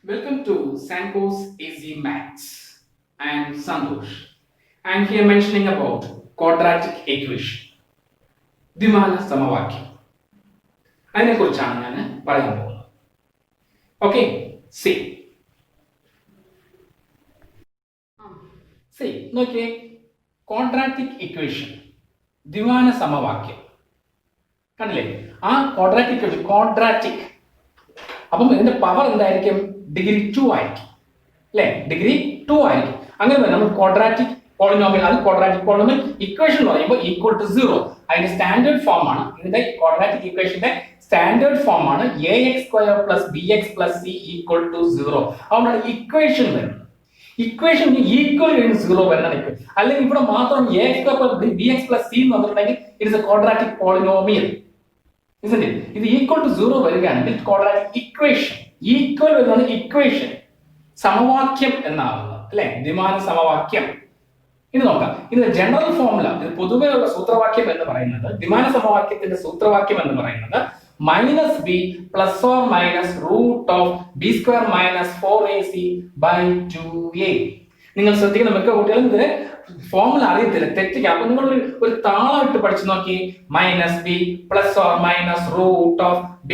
Welcome to Sanko's Easy Maths. I am Santosh. I am here mentioning about quadratic equation. ദ്വിമാന സമവാക്യം അതിനെക്കുറിച്ചാണ് ഞാൻ പറയാൻ പോകുന്നത്. ഓക്കെ, സി നോക്കിയേ, ക്വാഡ്രാറ്റിക് ഇക്വേഷൻ, ദ്വിമാന സമവാക്യം കണ്ടില്ലേ? ആ ക്വാഡ്രാറ്റിക് ഇക്വേഷൻ ക്വാഡ്രാറ്റിക്, അപ്പം ഇതിന്റെ പവർ എന്തായിരിക്കും? ഡിഗ്രി 2 ആയിരിക്കും അല്ലെ? ഡിഗ്രി 2 ആയിരിക്കും. അങ്ങനെ നമ്മൾ ക്വാഡ്രാറ്റിക് പോളിനോമിയൽ, അത് ക്വാഡ്രാറ്റിക് പോളിനോമിയൽ ഇക്വേഷൻ എന്ന് പറയുമ്പോൾ ഈക്വൽ ടു 0, അതിന്റെ സ്റ്റാൻഡേർഡ് ഫോം ആണ്. ഇതിന്റെ ക്വാഡ്രാറ്റിക് ഇക്വേഷന്റെ സ്റ്റാൻഡേർഡ് ഫോം ആണ് ax² + bx + c = 0. അതുകൊണ്ടാണ് ഇക്വേഷൻ വരുന്നത്. ഇക്വേഷൻ ഈക്വൽ 0 വരുന്നതാണ് ഇക്വേഷൻ. അല്ലെങ്കിൽ ഇവിടെ മാത്രം ax² + bx + c എന്ന് പറഞ്ഞിട്ടുണ്ടെങ്കിൽ it is A quadratic polynomial. ഇത് ഈക്വൽ ടു 0 വരികയാണെങ്കിൽ ക്വാഡ്രാറ്റിക് ഇക്വേഷൻ, ഈക്വൽ വരുന്നത് ഇക്വേഷൻ, സമവാക്യം എന്നാവുന്നത് അല്ലെ? ദ്വിമാന സമവാക്യം. ഇനി നോക്കാം, ഇതിന്റെ ജനറൽ ഫോർമുല, ഇത് പൊതുവെയുള്ള സൂത്രവാക്യം എന്ന് പറയുന്നത്, ദ്വിമാന സമവാക്യത്തിന്റെ സൂത്രവാക്യം എന്ന് പറയുന്നത് -b ± √b² - 4ac/2a. നിങ്ങൾ ശ്രദ്ധിക്കണം, മിക്ക കുട്ടികളും ഇതിന് ഫോർമുല അറിയത്തില്ല, തെറ്റിക്കുക. അപ്പൊ നിങ്ങൾ ഒരു താളം ഇട്ട് പഠിച്ചു നോക്കി. -b ± √b²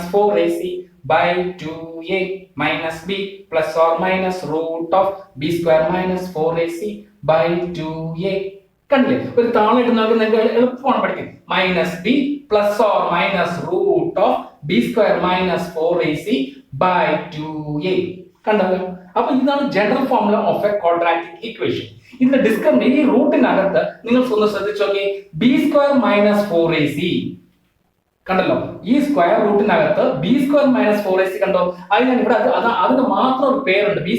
- 4ac/2a -b ± √b² - 4ac/2a. കണ്ടില്ലേ? ഒരു താളം ഇട്ട് നോക്കി, നിങ്ങൾക്ക് എളുപ്പമാണ് പഠിക്കാൻ. -b ± √b² - 4ac/2a. കണ്ടല്ലോ? അപ്പൊ ഇതാണ് general formula of A quadratic equation. ഇതിന്റെ ഡിസ്ക്രിമിനന്റ്, ഈ റൂട്ടിനകത്ത് നിങ്ങൾ ഒന്ന് ശ്രദ്ധിച്ചു നോക്കി, b² - 4ac കണ്ടല്ലോ? ഈ സ്ക്വയർ റൂട്ടിനകത്ത് b² - 4ac കണ്ടോ? അതിന് ഇവിടെ അതിന് മാത്രം ഒരു പേരുണ്ട്. b² -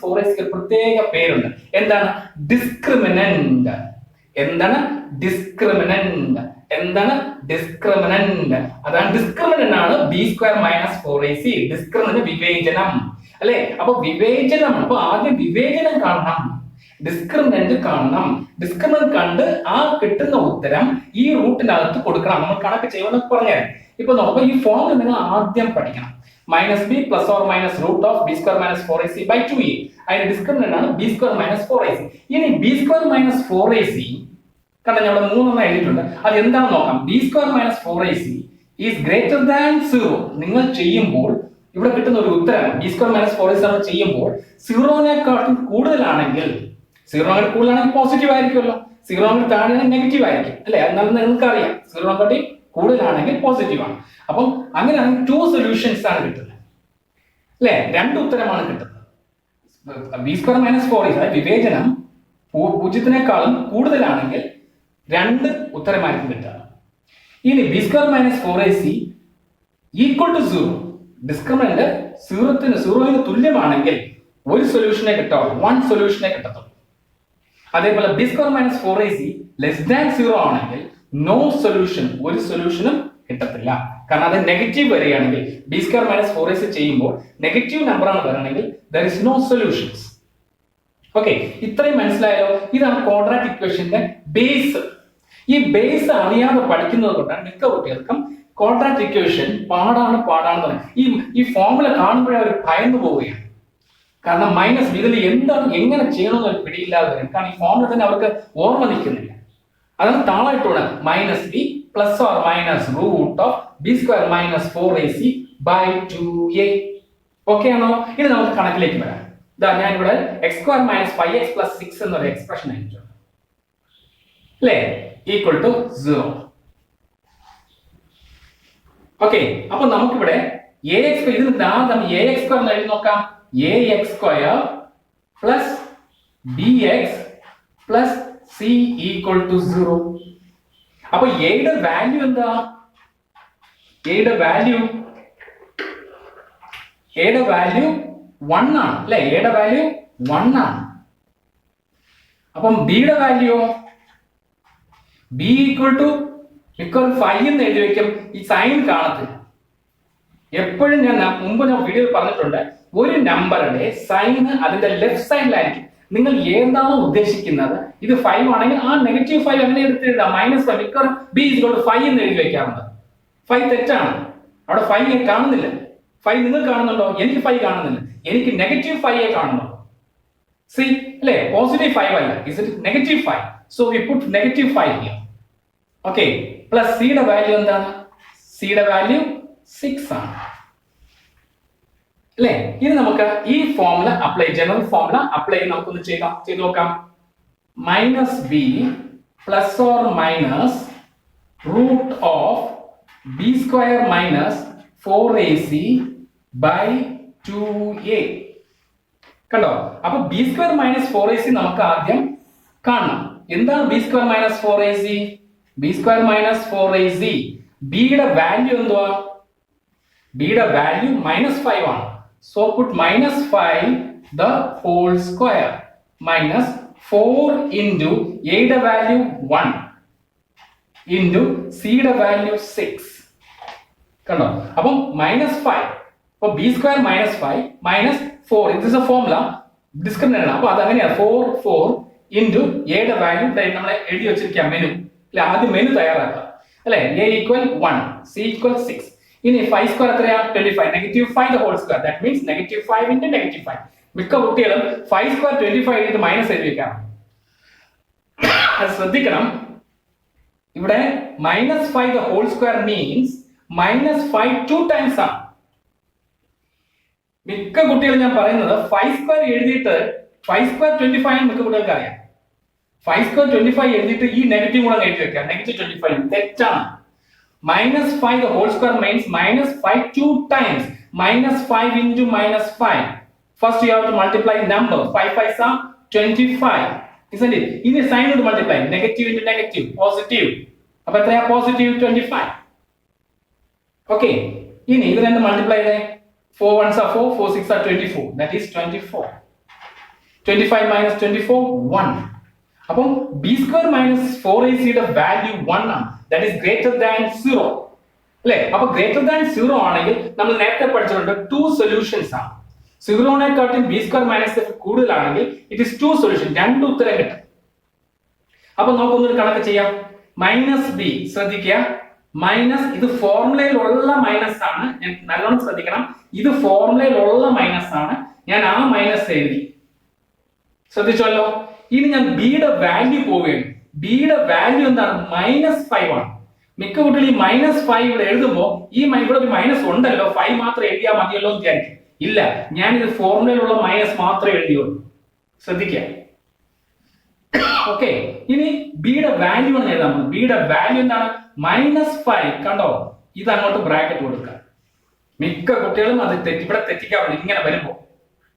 4ac പ്രത്യേക പേരുണ്ട്. എന്താണ്? ഡിസ്ക്രിമിനന്റ്. എന്താണ്? ഡിസ്ക്രിമിനന്റ്. എന്താണ്? ഡിസ്ക്രിമിനന്റ്. അതാണ് ഡിസ്ക്രിമിനന്റ് ആണ് b² - 4ac. ഡിസ്ക്രിമിനന്റ് വിവേചനം അല്ലെ? അപ്പൊ വിവേചനം, അപ്പൊ ആദ്യം വിവേചനം കാണണം, ഡിസ്ക്രിമിനന്റ് കാണണം. ഡിസ്ക്രിമിനന്റ് കണ്ട് ആ കിട്ടുന്ന ഉത്തരം ഈ റൂട്ടിനകത്ത് കൊടുക്കണം. നമ്മൾ കണക്ക് ചെയ്യുമെന്ന് പറഞ്ഞുതരാം. ഇപ്പൊ നോക്കുമ്പോ ഈ ഫോം നിങ്ങൾ ആദ്യം പഠിക്കണം. -b ± √b² - 4ac/2a. അതിന്റെ ഡിസ്ക്രിമിനന്റ് ആണ് b² - 4ac. ഇനി b² - 4ac കണ്ട, ഞാൻ ഇവിടെ 3 എഴുതിയിട്ടുണ്ട്. അത് എന്താണെന്ന് നോക്കാം. b² - 4ac is greater than 0. നിങ്ങൾ ചെയ്യുമ്പോൾ ഇവിടെ കിട്ടുന്ന ഒരു ഉത്തരം b² - 4ac നമ്മൾ ചെയ്യുമ്പോൾ 0-നേക്കാളും കൂടുതലാണെങ്കിൽ, 0 കൂടുതലാണെങ്കിൽ പോസിറ്റീവ് ആയിരിക്കുമല്ലോ, 0 താഴെയാണെങ്കിൽ നെഗറ്റീവ് ആയിരിക്കും അല്ലെ? എന്നാൽ നിങ്ങൾക്ക് അറിയാം 0 കൂടുതലാണെങ്കിൽ പോസിറ്റീവ് ആണ്. അപ്പം അങ്ങനെയാണെങ്കിൽ 2 സൊല്യൂഷൻസ് ആണ് കിട്ടുന്നത് അല്ലെ? 2 ഉത്തരമാണ് കിട്ടുന്നത്. b² - 4ac, അതായത് വിവേചനം 0-നേക്കാളും കൂടുതലാണെങ്കിൽ 2 ഉത്തരമായിരിക്കും കിട്ടുക. ഇനി b² - 4ac equal to 0, discriminant 0-ന് തുല്യമാണെങ്കിൽ ഒരു സൊല്യൂഷനെ കിട്ടാവൂ, 1 സൊല്യൂഷനെ കിട്ടത്തുള്ളൂ. അതേപോലെ b² - 4ac ലെസ് ദാൻ 0 ആണെങ്കിൽ നോ സൊല്യൂഷൻ, ഒരു സൊല്യൂഷനും കിട്ടത്തില്ല. കാരണം അത് നെഗറ്റീവ് വരികയാണെങ്കിൽ, b² - 4ac ചെയ്യുമ്പോൾ നെഗറ്റീവ് നമ്പർ ആണ് വരണമെങ്കിൽ there is no solutions. Okay, ഇത്രയും മനസ്സിലായല്ലോ? ഇതാണ് ക്വാഡ്രാറ്റിക് ഇക്വേഷന്റെ ബേസ്. ഈ ബേസ് അറിയാതെ പഠിക്കുന്നത് കൊണ്ടാണ് മിക്ക കുട്ടികൾക്കും ക്വാഡ്രാറ്റിക് ഇക്വേഷൻ പാടാണ് ഈ ഫോർമുല കാണുമ്പോഴേ അവർ ഭയന്നു പോവുകയാണ്. കാരണം -b ഇതിൽ എന്താണ്, എങ്ങനെ ചെയ്യണമെന്ന് പിടിയില്ലാതെ വരും. കാരണം ഈ ഫോർമുല തന്നെ അവർക്ക് ഓർമ്മ നിൽക്കുന്നില്ല. അതാണ് താളായിട്ടുള്ളത് -b ± √b² - 4ac/2a. ഓക്കെ ആണോ? ഇനി നമുക്ക് കണക്കിലേക്ക് വരാം. ഞാൻ ഇവിടെ x² - 5x + 6 എന്നൊരു എക്സ്പ്രഷൻ എഴുതിയിട്ടുണ്ട് അല്ലേ? Equal to 0. ഓക്കെ, അപ്പൊ നമുക്കിവിടെ ax, ഇതിൽ ax² എന്ന് എഴുതി നോക്കാം. ax² + bx + c = 0. അപ്പൊ a-യുടെ വാല്യൂ എന്താ? a-യുടെ വാല്യൂ 1 ആണ് അല്ലെ? a-യുടെ വാല്യൂ 1 ആണ്. അപ്പം b-യുടെ വാല്യൂ b = 5 എന്ന് എഴുതി വെക്കും. ഈ സൈൻ കാണത്തില്ല. എപ്പോഴും ഞാൻ വീഡിയോയിൽ പറഞ്ഞിട്ടുണ്ട്, ഒരു നമ്പറുടെ സൈൻ അതിന്റെ ലെഫ്റ്റ് സൈഡിലായിരിക്കും. നിങ്ങൾ ഏതാണോ ഉദ്ദേശിക്കുന്നത്, ഇത് 5 ആണെങ്കിൽ ആ -5 അങ്ങനെ എടുത്തിടാം. -5 b = 5 എന്ന് എഴുതി വെക്കാറുണ്ട്. 5 തെറ്റാണ്, അവിടെ 5 കാണുന്നില്ല. 5 നിങ്ങൾ കാണുന്നുണ്ടോ? എനിക്ക് 5 കാണുന്നില്ല, എനിക്ക് -5 കാണുന്നുണ്ടോ? സി അല്ലേ, +5 അല്ല, is it -5? So we put -5 here. Okay, plus c യുടെ വാല്യൂ എന്താണ്? c യുടെ വാല്യൂ 6 ആണ് അല്ലേ? ഇനി നമുക്ക് ഈ formula apply, general formula apply നമുക്കൊന്ന് ചെയ്ത് നോക്കാം. -b plus or minus root of b square minus 4ac by 2a. കണ്ടോ? അപ്പൊ b square minus 4ac നമുക്ക് ആദ്യം കാണണം. എന്താണ് b square minus 4ac? b square minus 4ac, b യുടെ വാല്യൂ എന്തുവാ? b യുടെ വാല്യൂ -5 ആണ്. So put -5 the whole square minus 4 into a യുടെ വാല്യൂ 1 into c യുടെ വാല്യൂ 6. കണ്ടോ? അപ്പം -5. അപ്പൊ b square -5 minus 4, this is a formula, discriminant ആണ്. അപ്പൊ അത് അങ്ങനെയാണ്, 4 into a യുടെ വാല്യൂ നമ്മൾ എഴുതി വെച്ചിരിക്കാം, മെനു അല്ലെ? ആദ്യം മെനു തയ്യാറാക്കുക അല്ലെ? a equal 1, c equal 6. ഇനി 5 സ്ക്വയർ എത്രയാ? 25. -5 the whole square, that means -5 into -5. മിക്ക കുട്ടികളും 5 സ്ക്വയർ 25 എഴുതി മൈനസ് എഴുതി വെക്കാം. അത് ശ്രദ്ധിക്കണം. ഇവിടെ -5 the whole square means -5 2 times ആണ്. മിക്ക കുട്ടികളും ഞാൻ പറയുന്നത് 5 സ്ക്വയർ എഴുതിയിട്ട് 5 സ്ക്വയർ 25 മിക്ക കുട്ടികൾക്ക് അറിയാം. 5 സ്ക്വയർ 25 എഴുതിയിട്ട് ഈ നെഗറ്റീവ് കൂടെ എഴുതി വെക്കാം, -25. തെറ്റാണ്. -5 the whole square means -5 2 times. -5 into -5. First you have to multiply number. 5 5s are 25, isn't it? In the sign to multiply, negative into negative, positive. Appo etraya? Positive 25. Okay. Ini idu rendu multiply ide. 4 1s are 4, 4 6 are 24. That is 24. 25 minus 24 1. Appo b square minus 4ac യുടെ value 1 ആണ്. That is greater than 0. അല്ലേ? അപ്പൊ greater than 0 ആണെങ്കിൽ നമ്മൾ നേരത്തെ പഠിച്ചിട്ടുണ്ട് 2 solutions ആണ്. 0നെക്കാട്ടും b square minus f കൂടുതലാണെങ്കിൽ ഇറ്റ് ഈസ് 2 സൊല്യൂഷൻ, 2 ഉത്തരം കിട്ടും. അപ്പൊ നമുക്ക് ഒന്നൊരു കണക്ക് ചെയ്യാം. -b, ശ്രദ്ധിക്കുക, മൈനസ്, ഇത് ഫോർമുലയിലുള്ള മൈനസ് ആണ്, ഞാൻ നല്ലോണം ശ്രദ്ധിക്കണം. ഇത് ഫോർമുലയിലുള്ള മൈനസ് ആണ്, ഞാൻ ആ മൈനസ് എഴുതി, ശ്രദ്ധിച്ചല്ലോ. ഇനി ഞാൻ b യുടെ വാല്യൂ പോവുകയാണ്. b യുടെ വാല്യൂ എന്താണ്? -5 ആണ്. മിക്ക കുട്ടികൾ ഈ -5 ഇവിടെ എഴുതുമ്പോൾ ഈ ഇവിടെ ഒരു മൈനസ് ഉണ്ടല്ലോ, 5 മാത്രം എഴുതിയാൽ മതിയല്ലോ എന്ന് വിചാരിക്കും. ഇല്ല, ഞാൻ ഇത് ഫോർമുലയിലുള്ള മൈനസ് മാത്രമേ എഴുതിയുള്ളൂ, ശ്രദ്ധിക്കുക. ഓക്കെ, ഇനി b യുടെ വാല്യൂ ആണ് എഴുതാൻ പോകുന്നത്. b യുടെ വാല്യൂ എന്താണ്? -5. കണ്ടോ? ഇത് അങ്ങോട്ട് ബ്രാക്കറ്റ് കൊടുക്കുക. മിക്ക കുട്ടികളും അത് ഇവിടെ തെറ്റിക്കാറുണ്ട് ഇങ്ങനെ വരുമ്പോ.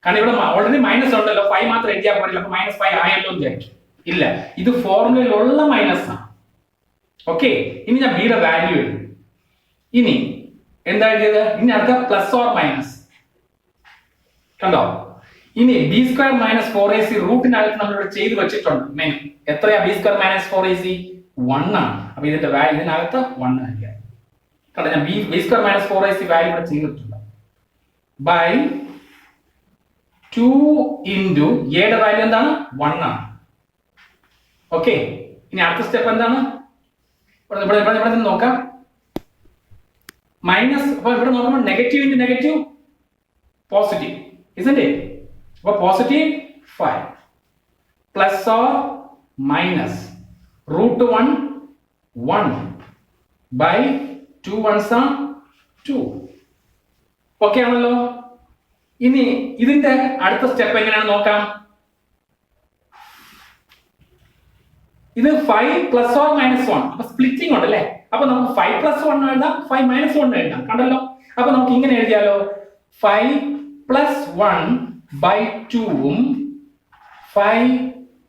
കാരണം ഇവിടെ ഓൾറെഡി മൈനസ് ഉണ്ടല്ലോ, 5 മാത്രം എഴുതിയാൽ പാടില്ല, അപ്പൊ -5 ആയല്ലോ എന്ന് വിചാരിക്കും. ഇല്ല, ഇത് ഫോർമുലയിലുള്ള മൈനസ് ആണ്. ഓക്കെ, ഇനി ഞാൻ b യുടെ വാല്യൂ എഴുതും. ഇനി എന്താ എഴുതിയത്? ഇനി അടുത്ത പ്ലസ് ഓർ മൈനസ്. കണ്ടോ? ഇനി b സ്ക്വയർ മൈനസ് 4ac റൂട്ടിനകത്ത് നമ്മൾ ഇവിടെ ചെയ്ത് വെച്ചിട്ടുണ്ട് മെനു. എത്രയാ b സ്ക്വയർ മൈനസ് 4ac? 1 ആണ്. അപ്പൊ ഇതിന്റെ വാല്യൂ ഇതിനകത്ത് 1 ആയിരിക്കും. കണ്ടോ? ഞാൻ b square minus 4ac value ഇവിടെ ചെയ്തിട്ടുണ്ട്. ബൈ 2 into a യുടെ വാല്യൂ എന്താണ്? 1 ആണ്. ഓക്കെ, ഇനി അടുത്ത സ്റ്റെപ്പ് എന്താണ്? ഇവിടെ നോക്കാം. മൈനസ്, അപ്പൊ ഇവിടെ നോക്കുമ്പോൾ negative into negative positive, isn't it? അപ്പൊ positive 5 plus or minus √1 1 by 2 1s are 2. Okay ആണല്ലോ. ഇനി ഇതിന്റെ അടുത്ത സ്റ്റെപ്പ് എങ്ങനെയാണ് നോക്കാം. ഇത് 5 പ്ലസ് ഓർ മൈനസ് 1, അപ്പൊ സ്പ്ലിറ്റിംഗ് ഉണ്ട് അല്ലേ? അപ്പൊ നമുക്ക് 5 പ്ലസ് 1 എഴുതാം, 5 മൈനസ് 1 എഴുതാം. കണ്ടല്ലോ? അപ്പൊ നമുക്ക് ഇങ്ങനെ എഴുതിയാലോ, 5 പ്ലസ് 1 ബൈ 2ഉം 5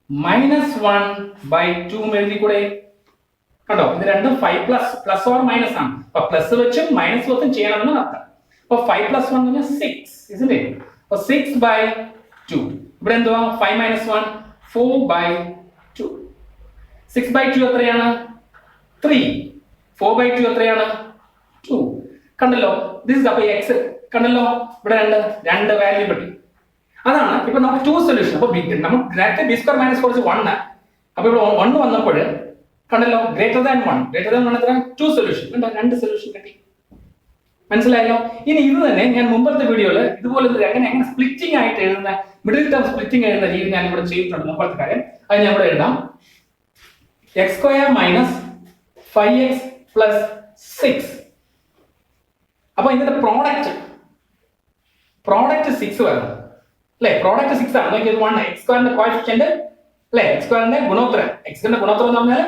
മൈനസ് 1 ബൈ 2ഉം എഴുതിക്കൂടെ? കണ്ടോ? ഇത് രണ്ടും 5 പ്ലസ് ഓർ മൈനസ് ആണ്. അപ്പൊ പ്ലസ് വെച്ചും മൈനസ് വെച്ചും ചെയ്യണമെന്ന് അർത്ഥം. അപ്പൊ 5 പ്ലസ് 1 എന്ന് പറഞ്ഞാൽ 6, isn't it? അപ്പൊ 6 ബൈ 2. ഇവിടെ എന്തുവാ? 5 മൈനസ് 1 4 ബൈ 2. 6 ബൈ 2 എത്രയാണ്? 3. 4 ബൈ 2 എത്രയാണ്? 2. കണ്ടല്ലോ? ദിസ് ഇസ് അപ്പൊ x. കണ്ടല്ലോ? ഇവിടെ രണ്ട് വാല്യൂ കിട്ടി. അതാണ് ഇപ്പൊ നമുക്ക് 2 സൊല്യൂഷൻ. അപ്പൊ നമ്മൾ നേരത്തെ b സ്ക്വയർ മൈനസ് 4 1, അപ്പൊ ഇവിടെ 1 വന്നപ്പോൾ കണ്ടല്ലോ? ഗ്രേറ്റർ ദാൻ 1 എത്ര? 2 സൊല്യൂഷൻ. കണ്ടോ? 2 സൊല്യൂഷൻ കിട്ടി. മനസ്സിലായല്ലോ? ഇനി ഇത് തന്നെ ഞാൻ മുമ്പത്തെ വീഡിയോയിൽ ഇതുപോലെ എങ്ങനെ സ്പ്ലിറ്റിംഗ് ആയിട്ട് എഴുതുന്ന മിഡിൽ ടേം സ്പ്ലിറ്റിംഗ് എഴുതുന്ന രീതി ഞാൻ ഇവിടെ ചെയ്തിട്ടുണ്ട്. മുമ്പത്തെ കാര്യം അത് ഞാൻ ഇവിടെ എഴുതാം. X square minus 5x plus 6. അപ്പൊ ഇതിന്റെ പ്രോഡക്റ്റ് 6 വരണം അല്ലെ? പ്രോഡക്റ്റ് 6 ആണ്. നോക്കിയത് 1 എക്സ് സ്ക്വയറിന്റെ കോഎഫിഷ്യന്റ് അല്ലെ? എക്സ് സ്ക്വയറിന്റെ ഗുണോത്തരം, എക്സിന്റെ ഗുണോത്തരം എന്ന് പറഞ്ഞാൽ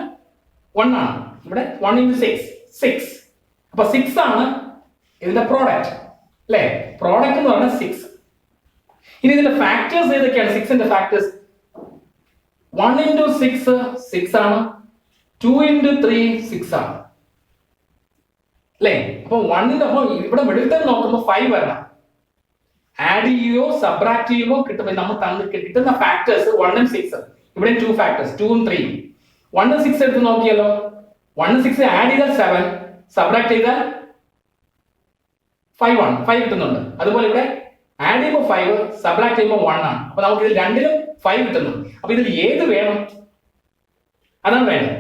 1 ആണ്. ഇവിടെ 1 × 6. അപ്പൊ 6 ആണ് ഇതിന്റെ പ്രോഡക്റ്റ് അല്ലെ? പ്രോഡക്റ്റ് എന്ന് പറഞ്ഞാൽ 6. ഇനി ഇതിന്റെ ഫാക്ടേഴ്സ് ഏതൊക്കെയാണ്? 6ന്റെ ഫാക്ടേഴ്സ് 1 × 6 6 ആണ്, 2 × 3 6 ആണ് അല്ലെ? അപ്പൊ 1ന്റെ ഇവിടെ മിഡിൽ ടേം നോക്കുമ്പോൾ 5 വരണം. ആഡ് ചെയ്യുകയോ സബ്ട്രാക്ട് ചെയ്യുകയോ കിട്ടുമ്പോൾ നമ്മൾ കിട്ടുന്ന ഫാക്ടേഴ്സ് 1 & 6. ഇവിടെ 2 ഫാക്ടേഴ്സ് 2 ും 3. 1 & 6 എടുത്ത് നോക്കിയല്ലോ. 1 & 6 ആഡ് ചെയ്താൽ 7, സബ്ട്രാക്ട് ചെയ്താൽ 5 ആണ്, 5 കിട്ടുന്നുണ്ട്. അതുപോലെ ഇവിടെ ആഡ് ചെയ്യുമ്പോൾ 5, സബ്ട്രാക്ട് ചെയ്യുമ്പോൾ 1 ആണ്. അപ്പൊ നമുക്ക് ഇതിൽ രണ്ടിലും 5 കിട്ടുന്നു. അപ്പൊ ഇതിൽ ഏത് വേണം? അതാണ് വേണ്ടത്.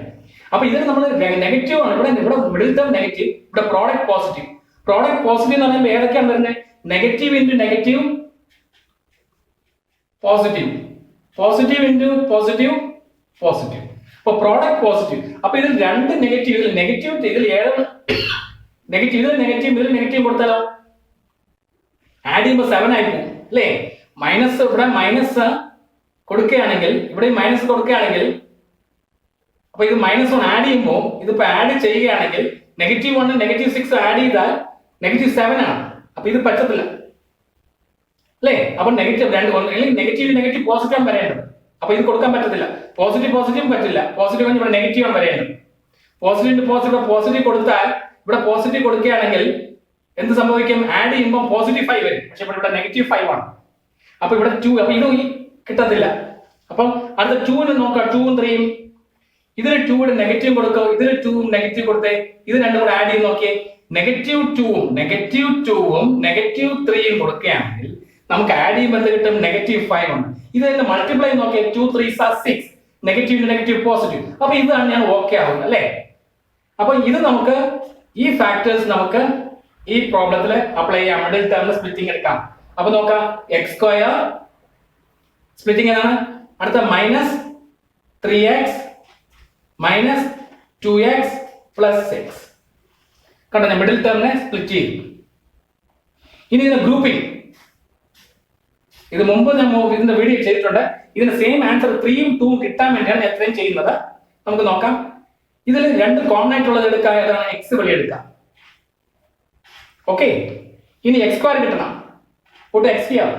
അപ്പൊ ഇതിൽ നമ്മൾ നെഗറ്റീവ് ആണ്. ഇവിടെ മിഡിൽ ടേം നെഗറ്റീവ്, ഇവിടെ പ്രോഡക്റ്റ് പോസിറ്റീവ്. പ്രോഡക്റ്റ് പോസിറ്റീവ് എന്ന് പറയുമ്പോൾ ഏതൊക്കെയാണ് വരുന്നത്? Negative into negative, positive, positive into positive, positive. അപ്പൊ പ്രോഡക്റ്റ് പോസിറ്റീവ്. അപ്പൊ ഇതിൽ രണ്ട് നെഗറ്റീവ്, ഇതിൽ ഏതാണ് നെഗറ്റീവ്? ഇതിൽ നെഗറ്റീവ് കൊടുത്താലോ ആഡ് ചെയ്യുമ്പോൾ 7 ആയി പോകും അല്ലേ? മൈനസ് ഇവിടെ മൈനസ് കൊടുക്കുകയാണെങ്കിൽ, ഇവിടെ മൈനസ് കൊടുക്കുകയാണെങ്കിൽ, അപ്പൊ ഇത് -1 ആഡ് ചെയ്യുമ്പോൾ ഇതിപ്പോ ആഡ് ചെയ്യുകയാണെങ്കിൽ -1 -6 ആഡ് ചെയ്താൽ -7 ആണ്. അപ്പൊ ഇത് പറ്റത്തില്ല അല്ലേ? അപ്പൊ നെഗറ്റീവ് നെഗറ്റീവ് പോസിറ്റീവ് വരേണ്ടത്. അപ്പൊ ഇത് കൊടുക്കാൻ പറ്റത്തില്ല. പോസിറ്റീവ് പറ്റില്ല. പോസിറ്റീവ് ഇവിടെ നെഗറ്റീവ് ആണ് വരേണ്ടത്. പോസിറ്റീവ് കൊടുത്താൽ ഇവിടെ പോസിറ്റീവ് കൊടുക്കുകയാണെങ്കിൽ എന്ത് സംഭവിക്കും? ആഡ് ചെയ്യുമ്പോൾ +5 വരും. പക്ഷെ ഇവിടെ -5 ആണ്. അപ്പൊ ഇവിടെ 2, അപ്പൊ ഇത് കിട്ടത്തില്ല. അപ്പം അടുത്ത 2 നോക്കാം. 2 ഉം 3 ഉം. ഇതിൽ 2 യുടെ നെഗറ്റീവ് കൊടുക്കുക, ഇതിൽ 2 ഉം നെഗറ്റീവ് കൊടുത്തേ. ഇത് രണ്ടും കൂടെ ആഡ് ചെയ്ത് നോക്കിയേ. -2 ഉം -3 ഉം കൊടുക്കുകയാണെങ്കിൽ നമുക്ക് ആഡ് ചെയ്യുമ്പോൾ എന്ത് കിട്ടും? -5 ഉണ്ട്. ഇത് തന്നെ മൾട്ടിപ്ലൈ നോക്കിയേ. 2 3 are 6. Negative positive. അപ്പൊ ഇതാണ് ഞാൻ ഓക്കെ ആവുന്നത് അല്ലേ? അപ്പൊ ഇത് നമുക്ക് ഈ ഫാക്ടേഴ്സ് നമുക്ക് ഈ പ്രോബ്ലത്തിൽ അപ്ലൈ ചെയ്യാം. മിഡിൽ ടേമിൽ സ്പ്ലിറ്റിംഗ് എടുക്കാം. അപ്പൊ നോക്കാം. എക്സ് സ്ക്വയർ സ്പ്ലിറ്റിംഗ് ഏതാണ്? അടുത്ത -3x -2x + 6. കണ്ടോ? മിഡിൽ ടേമിനെ സ്പ്ലിറ്റ് ചെയ്തു. ഇനി ഇതിന്റെ ഗ്രൂപ്പിംഗ്, ഇത് മുമ്പ് ഞാൻ ഇതിന്റെ വീഡിയോ ചെയ്തിട്ടുണ്ട്. ഇതിന്റെ സെയിം ആൻസർ 3 ഉം 2 ഉം കിട്ടാൻ വേണ്ടിയാണ് എത്രയും ചെയ്യുന്നത്. നമുക്ക് നോക്കാം. ഇതിൽ രണ്ട് കോമൺ ആയിട്ടുള്ളത് എടുക്കാം. ഏതാണ്? എക്സ് വഴി എടുക്കാം. ഓക്കെ. ഇനി x² കിട്ടണം. put x here.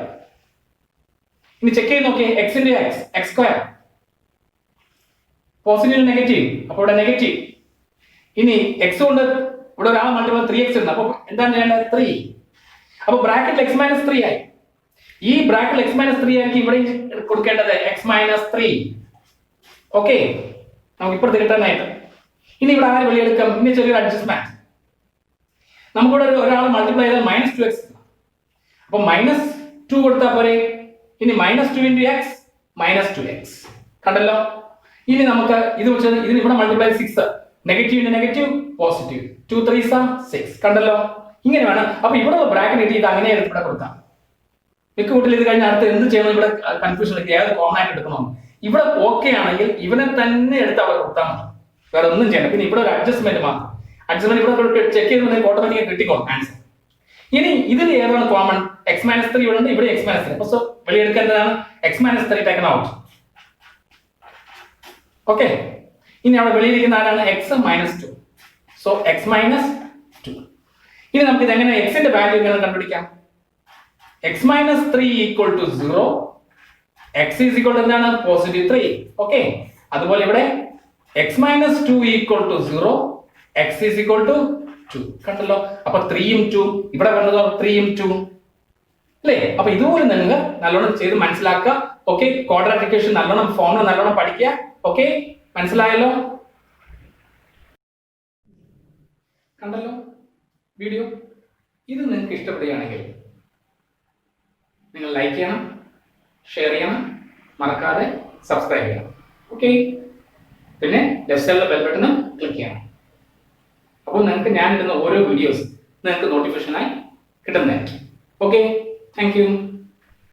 ഇനി ചെക്ക് ചെയ്ത് നോക്കിയേ. x × x² പോസിറ്റീവ് നെഗറ്റീവ്, അപ്പോൾ ഇവിടെ നെഗറ്റീവ്. ഇനി x കൊണ്ട് ഇവിടെ ഒരാൾ മൾട്ടിപ്ലൈ 3x ഉണ്ട്. അപ്പോൾ എന്താണ് ചെയ്യേണ്ടത്? 3. അപ്പോൾ ബ്രാക്കറ്റിൽ x - 3 ആയി. ഈ ബ്രാക്കറ്റിൽ x - 3 ആയിരിക്കും ഇവിടെ കൊടുക്കേണ്ടത് x - 3. ഓക്കെ. നമുക്ക് ഇപ്പുറത്ത് കിട്ടാനായിട്ട് ഇനി ഇവിടെ ആര് വെളിയെടുക്കാം? ഇനി ചെറിയൊരു അഡ്ജസ്റ്റ്മെന്റ്. നമുക്കിവിടെ ഒരാൾ മൾട്ടിപ്ലൈ ചെയ്താൽ -2x. അപ്പൊ -2 കൊടുത്താൽ പോരെ. ഇനി -2 × x -2x. കണ്ടല്ലോ? ഇനി നമുക്ക് ഇത് വെച്ചാൽ ഇതിന് ഇവിടെ multiply 6. Negative × negative, positive. 2 3 are 6. കണ്ടല്ലോ? ഇങ്ങനെ വേണം. അപ്പൊ ഇവിടെ ബ്രാക്കറ്റ് ഇട്ട് ഇത് അങ്ങനെ എടുത്ത് ഇവിടെ കൊടുക്കാം. മിക്ക കൂട്ടിൽ ഇത് കഴിഞ്ഞ അടുത്ത് എന്ത് ചെയ്യണം? ഇവിടെ കൺഫ്യൂഷൻ എടുക്കുക, ഏത് കോമൺ ആയിട്ട് എടുക്കണം. ഇവിടെ ഓക്കെ ആണെങ്കിൽ ഇവനെ തന്നെ എടുത്ത് അവിടെ കൊടുത്താൽ മതി, വേറെ ഒന്നും ചെയ്യണം. പിന്നെ ഇവിടെ ഒരു അഡ്ജസ്റ്റ്മെന്റ് മാത്രം. അഡ്ജസ്റ്റ്മെന്റ് ഇവിടെ ചെക്ക് ചെയ്ത് ഓട്ടോമാറ്റിക്കായി കിട്ടിക്കോളും ആൻസർ. ഇനി ഇതിൽ ഏതാണ് കോമൺ? x - 3 ഇവിടെ ഉണ്ട്, ഇവിടെ x - 3. അപ്പൊ വെളിയെടുക്കേണ്ടതാണ് x - 3 ടേക്കൺ ഔട്ട്. ഓക്കെ. ഇനി അവിടെ വെളിയിരിക്കുന്ന ആരാണ്? x - 2. So x - 2. ഇനി നമുക്ക് ഇത് എങ്ങനെ x ന്റെ വാല്യൂ എങ്ങനെ കണ്ടുപിടിക്കാം? x - 3 = 0. x = എന്താണ്? +3. ഓക്കെ. അതുപോലെ ഇവിടെ x - 2 = 0. x = 2. കണ്ടല്ലോ? അപ്പൊ 3 ഉം 2 ഇവിടെ കണ്ടതോ? 3 ഉം 2 അല്ലേ? അപ്പൊ ഇതുപോലെ നിങ്ങൾ നല്ലോണം ചെയ്ത് മനസ്സിലാക്കുക. ഓക്കെ. ക്വാഡ്രാറ്റിക് ഇക്വേഷൻ നല്ലോണം ഫോർമുല നല്ലോണം പഠിക്കുക. ഓക്കെ. മനസ്സിലായല്ലോ? കണ്ടല്ലോ വീഡിയോ? ഇത് നിങ്ങൾക്ക് ഇഷ്ടപ്പെടുകയാണെങ്കിൽ നിങ്ങൾ ലൈക്ക് ചെയ്യണം, ഷെയർ ചെയ്യണം, മറക്കാതെ സബ്സ്ക്രൈബ് ചെയ്യണം. ഓക്കെ. പിന്നെ ലെഫ്റ്റ് സൈഡിലെ ബെൽ ബട്ടൺ ക്ലിക്ക് ചെയ്യണം. അപ്പോൾ നിങ്ങൾക്ക് ഞാൻ ഇടുന്ന ഓരോ വീഡിയോസ് നിങ്ങൾക്ക് നോട്ടിഫിക്കേഷനായി കിട്ടുന്നതായിരിക്കും. Okay, thank you.